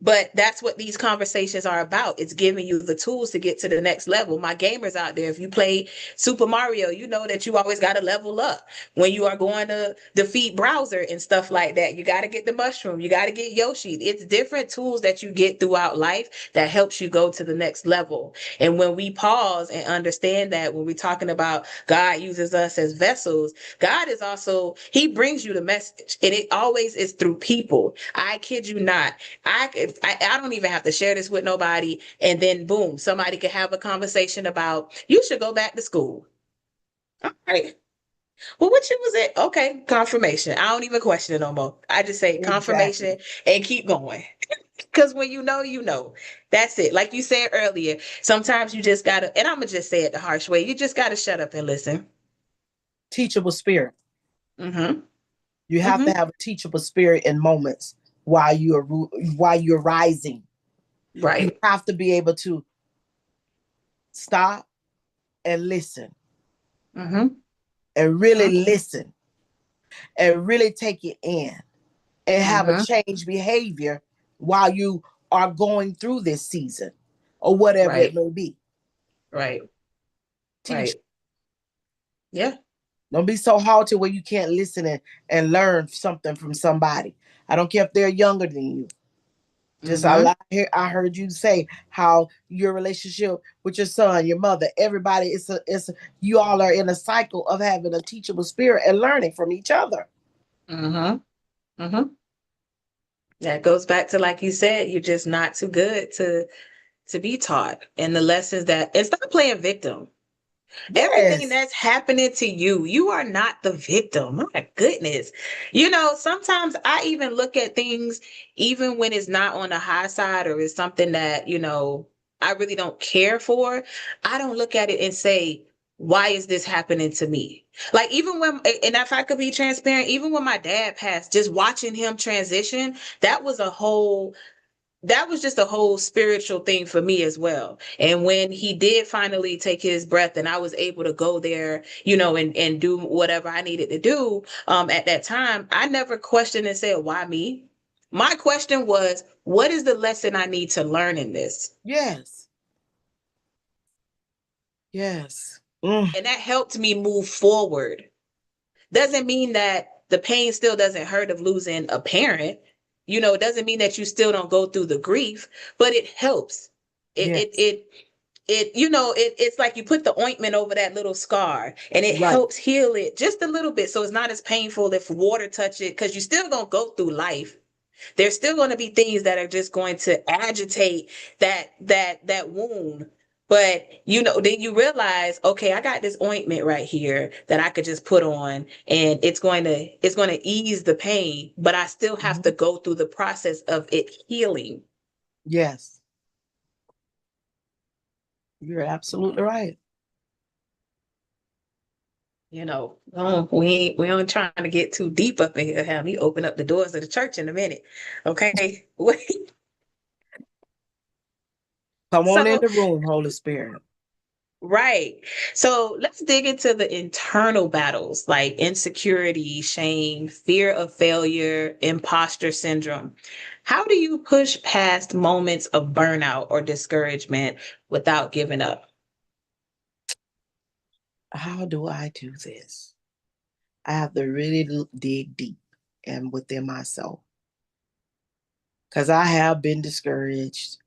But that's what these conversations are about. It's giving you the tools to get to the next level. My gamers out there, if you play Super Mario, you know that you always got to level up when you are going to defeat Browser and stuff like that. You got to get the mushroom. You got to get Yoshi. It's different tools that you get throughout life that helps you go to the next level. And when we pause and understand that, when we're talking about God uses us as vessels, God is also, he brings you the message, and it always is through people. I kid you not. I don't even have to share this with nobody. And then boom, somebody could have a conversation about you should go back to school. All right. Well, what you was it? Okay, confirmation. I don't even question it no more. I just say confirmation Exactly. and keep going. Because when you know, you know. That's it. Like you said earlier, sometimes you just gotta, and I'm gonna just say it the harsh way, you just gotta shut up and listen. Teachable spirit. Mm-hmm. You have to Mm-hmm. have a teachable spirit in moments while you're rising. You Right. have to be able to stop and listen Mm-hmm. and really listen and really take it in and have a Mm-hmm. change behavior while you are going through this season or whatever it Right. may be. Right. Teach. Right. Yeah. Don't be so hard to where you can't listen and learn something from somebody. I don't care if they're younger than you. Just Mm-hmm. I heard you say how your relationship with your son, your mother, everybody, you all are in a cycle of having a teachable spirit and learning from each other. Mm-hmm. Mm-hmm. That goes back to like you said, you're just not too good to be taught. And the lessons that and stop playing victim. Everything Yes. that's happening to you, you are not the victim. My goodness. Sometimes I even look at things, even when it's not on the high side or it's something that, I really don't care for. I don't look at it and say, why is this happening to me? Like, even when, and if I could be transparent, even when my dad passed, just watching him transition, that was a whole that was just a whole spiritual thing for me as well. And when he did finally take his breath and I was able to go there, and do whatever I needed to do at that time, I never questioned and said, why me? My question was, what is the lesson I need to learn in this? Yes. Yes. Mm. And that helped me move forward. Doesn't mean that the pain still doesn't hurt of losing a parent. It doesn't mean that you still don't go through the grief, but it helps. It it Yes. it it's like you put the ointment over that little scar and it Right. helps heal it just a little bit so it's not as painful if water touch it because you're still gonna go through life. There's still going to be things that are just going to agitate that wound. But then you realize, okay, I got this ointment right here that I could just put on and it's going to ease the pain, but I still have to Mhm. go through the process of it healing. Yes. You're absolutely right. We aren't trying to get too deep up in here. Have me open up the doors of the church in a minute. Okay. Come on in So the room, Holy Spirit. right. So let's dig into the internal battles like insecurity, shame, fear of failure, imposter syndrome. How do you push past moments of burnout or discouragement without giving up? How do I do this? I have to really dig deep and within myself because I have been discouraged.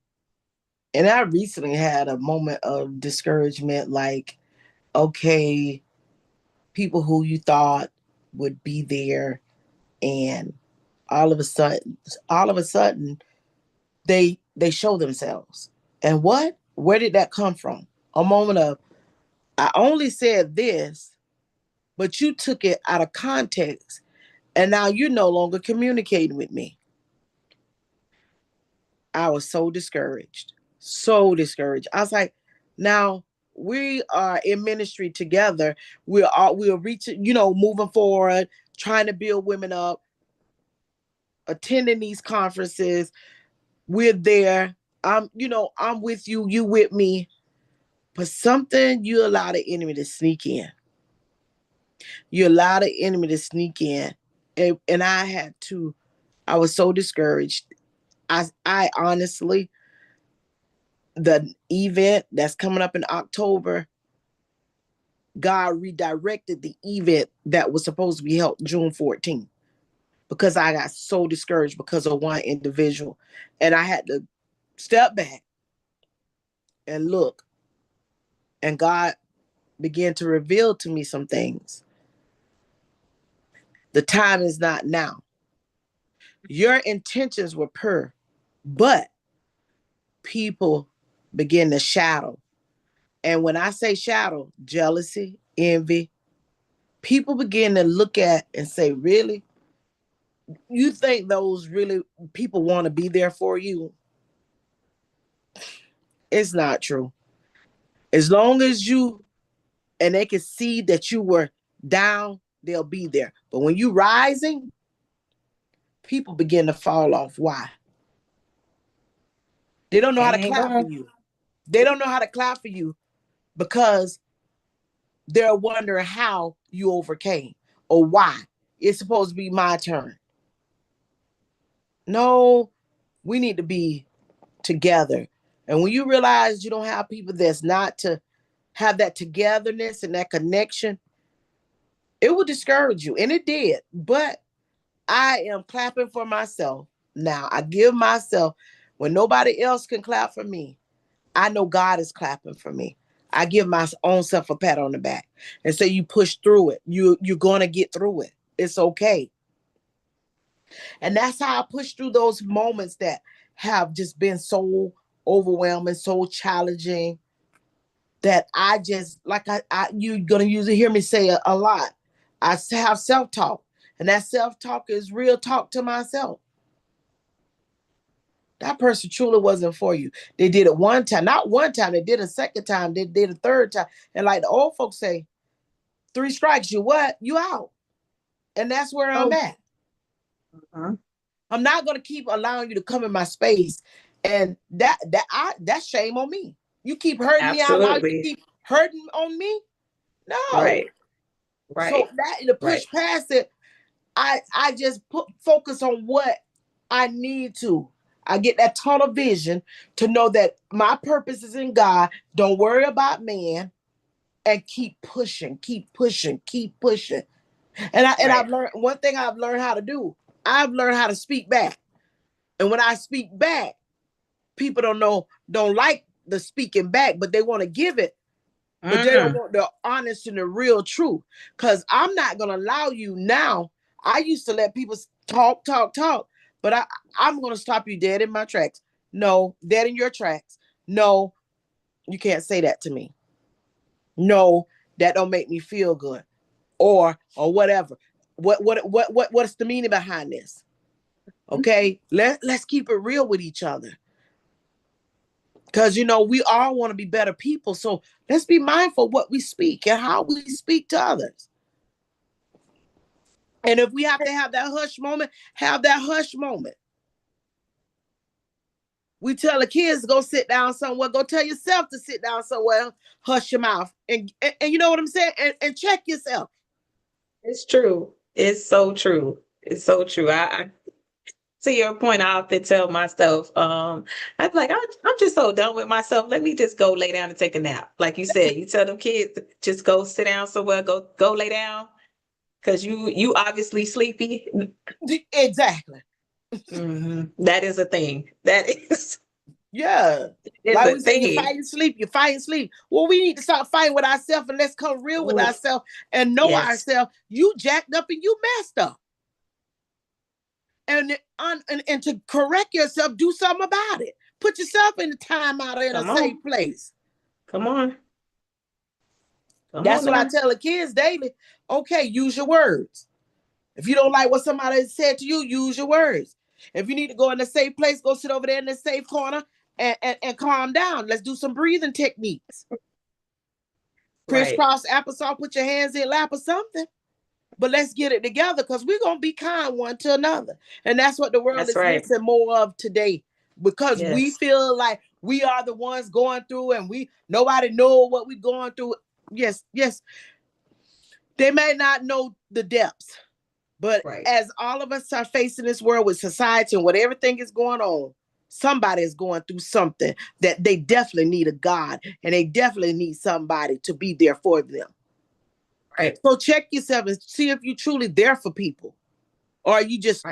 And I recently had a moment of discouragement like, okay, people who you thought would be there, and all of a sudden, all of a sudden, they show themselves. And what? Where did that come from? A moment of, I only said this, but you took it out of context, and now you're no longer communicating with me. I was so discouraged. So discouraged. I was like, now we are in ministry together. We're reaching, moving forward, trying to build women up, attending these conferences. We're there. I'm with you, you with me. But something you allow the enemy to sneak in. You allow the enemy to sneak in. And I was so discouraged. I honestly, the event that's coming up in October, God redirected the event that was supposed to be held June 14th because I got so discouraged because of one individual. And I had to step back and look. And God began to reveal to me some things. The time is not now. Your intentions were pure, but people begin to shadow. And when I say shadow, jealousy, envy, people begin to look at and say, really? You think those really people want to be there for you? It's not true. As long as you and they can see that you were down, they'll be there. But when you rising, people begin to fall off. Why? They don't know how to Ain't clap for going. you. They don't know how to clap for you because they're wondering how you overcame or why. It's supposed to be my turn. No, we need to be together. And when you realize you don't have people that's not to have that togetherness and that connection, it will discourage you. And it did. But I am clapping for myself now. I give myself, when nobody else can clap for me, I know God is clapping for me. I give my own self a pat on the back and say, you push through it. You're going to get through it. It's okay. And that's how I push through those moments that have just been so overwhelming, so challenging, that I just, like you're going to usually hear me say a lot. I have self-talk, and that self-talk is real talk to myself. That person truly wasn't for you. They did it one time, not one time, they did a second time, they did a third time. And like the old folks say, three strikes, you what? You out. And that's where I'm Oh, at. uh-huh. I'm not gonna keep allowing you to come in my space. And that's shame on me. You keep hurting me, I allow you to Absolutely. keep hurting on me. No. Right. So Right. that to Right. push past it, I just put focus on what I need to. I get that tunnel vision to know that my purpose is in God. Don't worry about man, and keep pushing, keep pushing, keep pushing. And Right. I've learned one thing. I've learned how to do. I've learned how to speak back. And when I speak back, people don't like the speaking back, but they want to give it, but they don't Mm. want the honest and the real truth. Because I'm not gonna allow you now. I used to let people talk, talk, talk, but I'm gonna stop you dead in my tracks. No, dead in your tracks. No, you can't say that to me. No, that don't make me feel good. Or whatever. What's the meaning behind this? Okay, let's keep it real with each other. Because we all want to be better people. So let's be mindful of what we speak and how we speak to others. And if we have to have that hush moment, have that hush moment. We tell the kids to go sit down somewhere. Go tell yourself to sit down somewhere. Hush your mouth. And you know what I'm saying? And check yourself. It's true. It's so true. It's so true. I to your point, I often tell myself, I'm like, I'm just so done with myself. Let me just go lay down and take a nap. Like you said, you tell them kids, just go sit down somewhere, go lay down, because you obviously sleepy. Exactly. That is a thing. That Yeah. is Like a we say, you're thing. fighting sleep, you're fighting sleep. Well, we need to stop fighting with ourselves and let's come real with Ooh, ourselves and know yes. ourselves. You jacked up and you messed up. And to correct yourself, do something about it. Put yourself in a timeout or in a Come safe on. place. Come on. Come That's on what I now. tell the kids daily. Okay, use your words. If you don't like what somebody said to you, use your words. If you need to go in a safe place, go sit over there in the safe corner and calm down. Let's do some breathing techniques. Right. Crisscross applesauce, put your hands in lap or something. But let's get it together because we're going to be kind one to another. And that's what the world That's is right. missing more of today because we Yes. feel like we are the ones going through and nobody know what we're going through. Yes, yes. They may not know the depths, but Right. as all of us are facing this world with society and what everything is going on, somebody is going through something that they definitely need a God and they definitely need somebody to be there for them. Right. So check yourself and see if you're truly there for people. Or Right. you just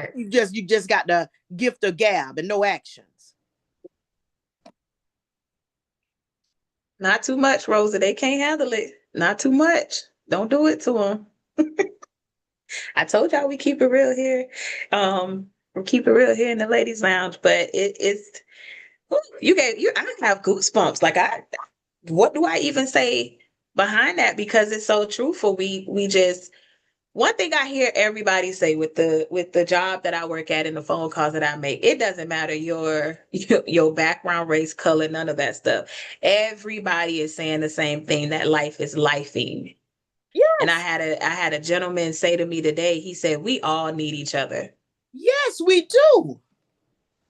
got the gift of gab and no actions. Not too much, Rosa. They can't handle it. Not too much. Don't do it to them. I told y'all we keep it real here. We keep it real here in the ladies' lounge, but it's you get you. I have goosebumps. Like what do I even say behind that? Because it's so truthful. We just one thing I hear everybody say with the job that I work at and the phone calls that I make, it doesn't matter your background, race, color, none of that stuff. Everybody is saying the same thing that life is lifing. And Yes. I had a gentleman say to me today, he said, we all need each other. Yes, we do.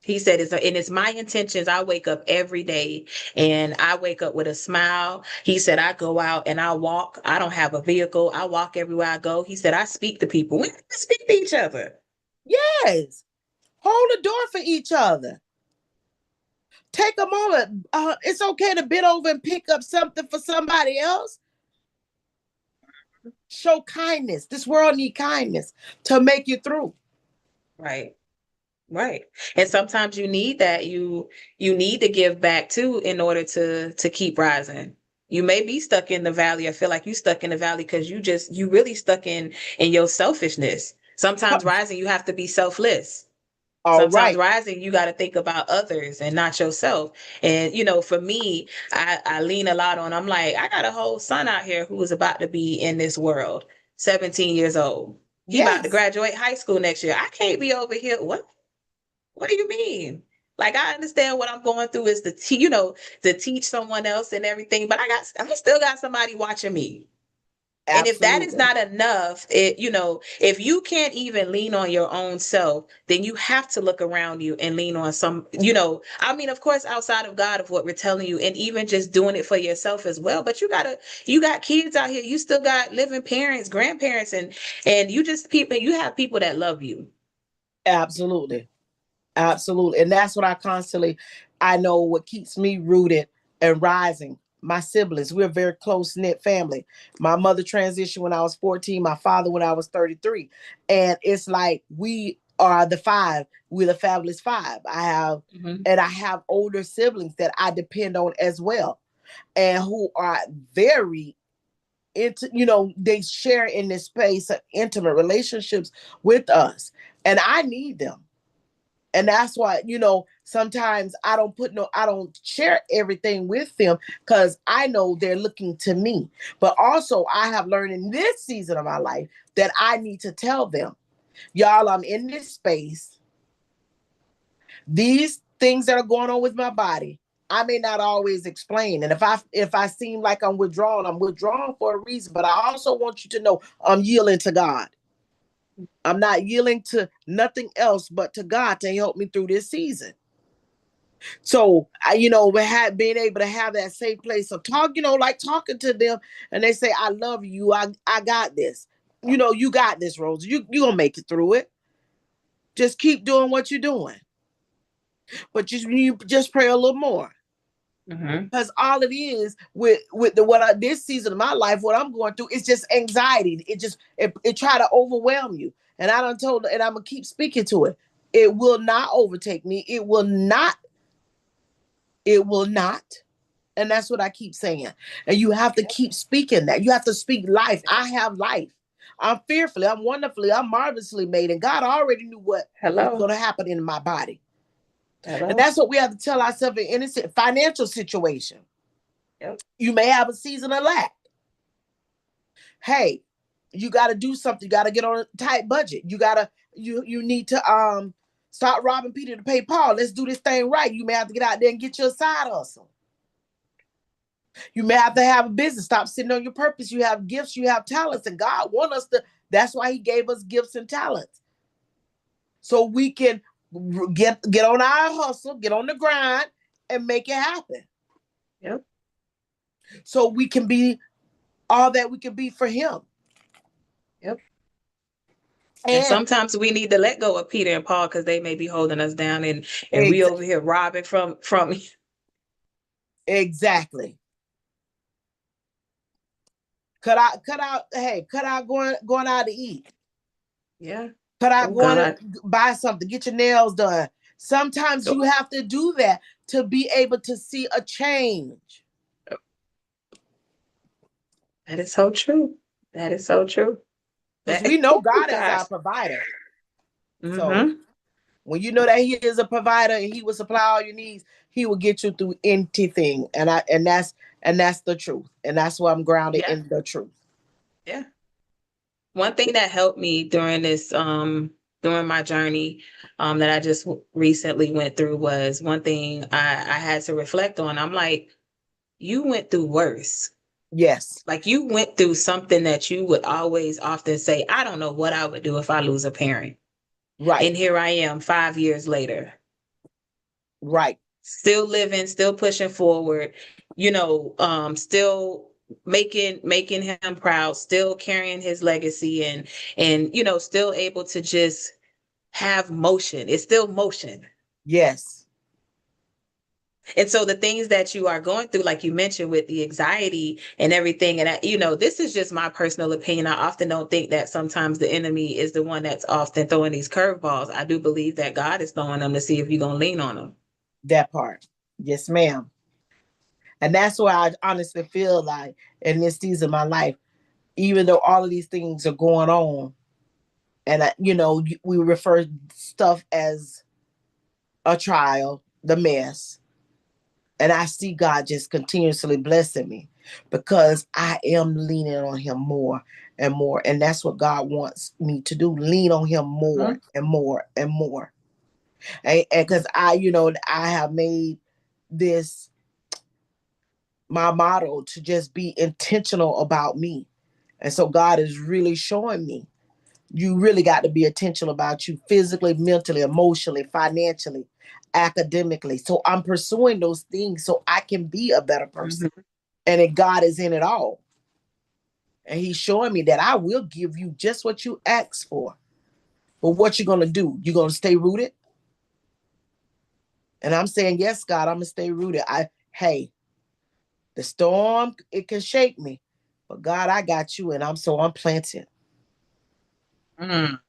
He said, it's my intentions. I wake up every day and I wake up with a smile. He said, I go out and I walk. I don't have a vehicle. I walk everywhere I go. He said, I speak to people. We speak to each other. Yes. Hold the door for each other. Take a moment. It's okay to bend over and pick up something for somebody else. Show kindness. This world need kindness to make you through. Right. Right. And sometimes you need that. You need to give back too in order to keep rising. You may be stuck in the valley. I feel like you stuck in the valley because you really stuck in your selfishness. Sometimes rising, you have to be selfless. All Sometimes right. rising, you got to think about others and not yourself. And for me, I lean a lot on. I'm like, I got a whole son out here who is about to be in this world, 17 years old. He about to Yes. graduate high school next year. I can't be over here. What do you mean? Like I understand what I'm going through is to teach someone else and everything, but I still got somebody watching me. And if that is Absolutely. not enough, if you can't even lean on your own self, then you have to look around you and lean on I mean, of course, outside of God, of what we're telling you, and even just doing it for yourself as well. But you got kids out here, you still got living parents, grandparents, and you have people that love you. Absolutely. Absolutely. And that's what I know what keeps me rooted and rising. My siblings, we're a very close knit family. My mother transitioned when I was 14, my father when I was 33. And it's like we are the five. We're the fabulous five. Mhm. And I have older siblings that I depend on as well and who are very they share in this space of intimate relationships with us. And I need them. And that's why sometimes I don't share everything with them because I know they're looking to me. But also I have learned in this season of my life that I need to tell them, y'all, I'm in this space. These things that are going on with my body, I may not always explain. And if I seem like I'm withdrawn for a reason. But I also want you to know I'm yielding to God. I'm not yielding to nothing else but to God to help me through this season. So we had being able to have that safe place of talk, like talking to them, and they say, "I love you. I got this. You got this, Rose. You gonna make it through it. Just keep doing what you're doing, but you just pray a little more." Mhm. Because all it is with this season of my life, what I'm going through is just anxiety. It try to overwhelm you, and I done told, and I'm gonna keep speaking to it. It will not overtake me. It will not. It will not. And that's what I keep saying. And you have to keep speaking that. You have to speak life. I have life. I'm fearfully, I'm wonderfully, I'm marvelously made. And God already knew what was Hello. going to happen in my body. And Hello. that's what we have to tell ourselves in any financial situation. Yep. You may have a season of lack. Hey, you got to do something. You got to get on a tight budget. You need to Stop robbing Peter to pay Paul. Let's do this thing right. You may have to get out there and get your side hustle. You may have to have a business. Stop sitting on your purpose. You have gifts, you have talents, and God wants us to. That's why He gave us gifts and talents, so we can get on our hustle, get on the grind, and make it happen. Yep. So we can be all that we can be for Him. Yep. And And sometimes we need to let go of Peter and Paul because they may be holding us down, and we over exactly, here robbing from. exactly. Cut out. Hey, cut out going out to eat. Yeah. Cut out Oh going God. to buy something. Get your nails done. Sometimes So you have to do that to be able to see a change. that is so true. That is so true. Because That we know oh God as gosh. our provider. So Mm-hmm. when you know that He is a provider and He will supply all your needs, He will get you through anything. And that's the truth. And that's why I'm grounded Yeah. in the truth. Yeah. One thing that helped me during this during my journey that I just recently went through was one thing I had to reflect on. I'm like, you went through worse. Yes. Like you went through something that you would always often say, I don't know what I would do if I lose a parent. Right. And here I am 5 years later, Right. still living, still pushing forward, still making him proud, still carrying his legacy and still able to just have motion. It's still motion. Yes. And so the things that you are going through, like you mentioned with the anxiety and everything, and this is just my personal opinion. I often don't think that sometimes the enemy is the one that's often throwing these curveballs. I do believe that God is throwing them to see if you're going to lean on them. That part. Yes, ma'am. And that's why I honestly feel like in this season of my life, even though all of these things are going on, and we refer stuff as a trial, the mess, and I see God just continuously blessing me because I am leaning on Him more and more, and that's what God wants me to do: lean on Him more Mhm. and more and more. And because I have made this my motto to just be intentional about me. And so God is really showing me you really got to be intentional about you physically, mentally, emotionally, financially, academically. So I'm pursuing those things so I can be a better person. Mhm. And that God is in it all. And He's showing me that I will give you just what you ask for. But what you're going to do, you're going to stay rooted. And I'm saying, yes, God, I'm going to stay rooted. Hey, the storm, it can shake me. But God, I got you. And I'm planted. Mm.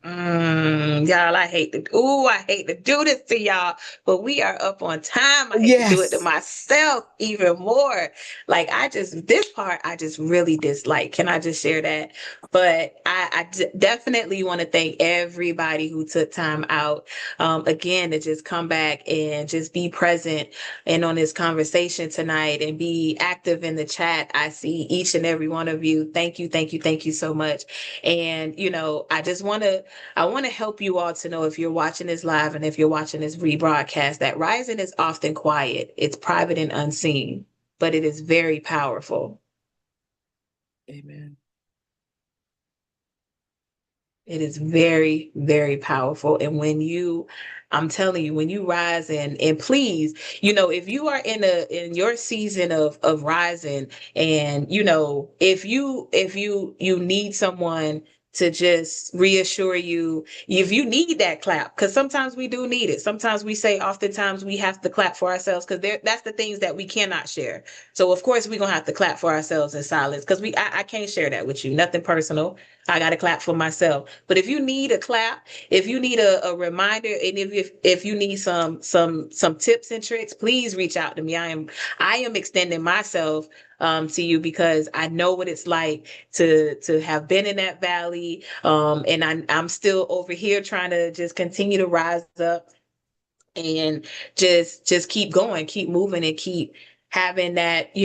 Y'all, I hate to do this to y'all, but we are up on time. I hate to do it to Yes. myself even more. Like this part, I just really dislike. Can I just share that? But definitely want to thank everybody who took time out, again, to just come back and just be present and on this conversation tonight and be active in the chat. I see each and every one of you. Thank you, thank you, thank you so much. And, I want to help you all to know if you're watching this live and if you're watching this rebroadcast that rising is often quiet. It's private and unseen, but it is very powerful. Amen. It is very, very powerful. And I'm telling you, when you rise and please, if you are in your season of rising and if you need someone to just reassure you, if you need that clap, because sometimes we do need it. Sometimes we say oftentimes we have to clap for ourselves because that's the things that we cannot share. So of course we're gonna have to clap for ourselves in silence because I can't share that with you. Nothing personal. I got to clap for myself. But if you need a clap, if you need a reminder, and if you need some tips and tricks, please reach out to me. I am extending myself to you because I know what it's like to have been in that valley. And I'm still over here trying to just continue to rise up and just keep going, keep moving, and keep having that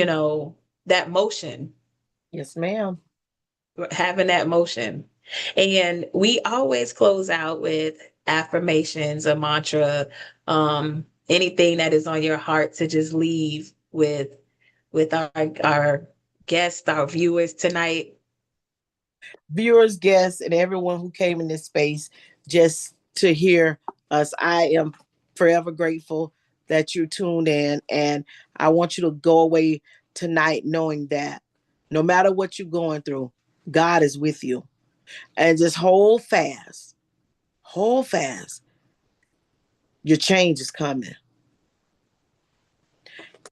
motion, Yes, ma'am. having that motion. And we always close out with affirmations, a mantra, anything that is on your heart to just leave with our guests, our viewers tonight. Viewers, guests, and everyone who came in this space just to hear us. I am forever grateful that you tuned in, and I want you to go away tonight knowing that no matter what you're going through, God is with you. And just hold fast. Your change is coming.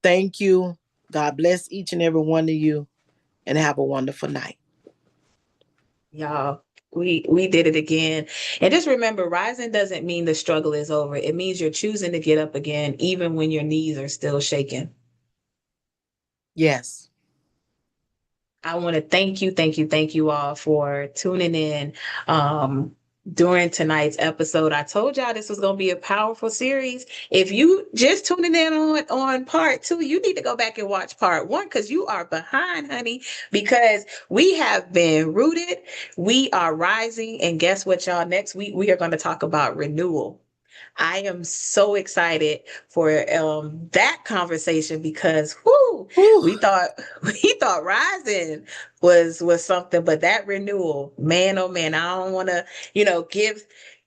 Thank you. God bless each and every one of you, and have a wonderful night. Y'all, we did it again. And just remember, rising doesn't mean the struggle is over. It means you're choosing to get up again, even when your knees are still shaking. Yes. I want to thank you all for tuning in. During tonight's episode, I told y'all this was going to be a powerful series. If you just tuning in on part two, you need to go back and watch part one because you are behind, honey. Because we have been rooted, we are rising, and guess what, y'all? Next week we are going to talk about renewal. I am so excited for that conversation because whoo, Whew. we thought rising was something, but that renewal, man, oh man, I don't want to,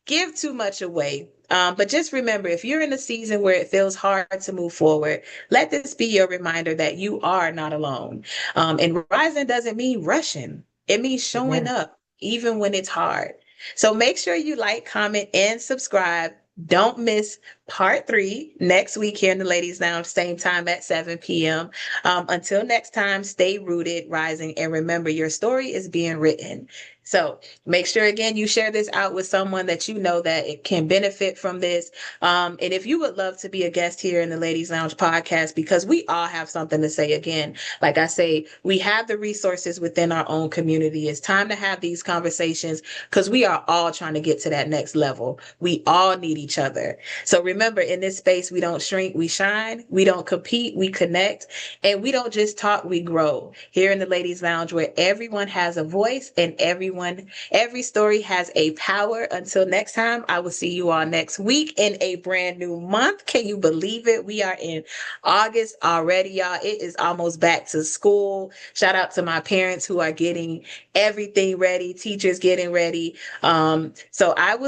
give too much away. But just remember, if you're in a season where it feels hard to move forward, let this be your reminder that you are not alone. And rising doesn't mean rushing; it means showing Amen. up even when it's hard. So make sure you like, comment, and subscribe. Don't miss part three next week here in the Ladies Lounge, same time at 7 p.m. Until next time, stay rooted, rising, and remember your story is being written. So make sure again you share this out with someone that you know that it can benefit from this. And if you would love to be a guest here in the Ladies Lounge podcast, because we all have something to say again, like I say, we have the resources within our own community. It's time to have these conversations because we are all trying to get to that next level. We all need each other. So remember, in this space, we don't shrink, we shine. We don't compete, we connect. And we don't just talk, we grow. Here in the Ladies Lounge, where everyone has a voice and every story has a power. Until next time, I will see you all next week in a brand new month. Can you believe it? We are in August already, y'all. It is almost back to school. Shout out to my parents who are getting everything ready, teachers getting ready. So I will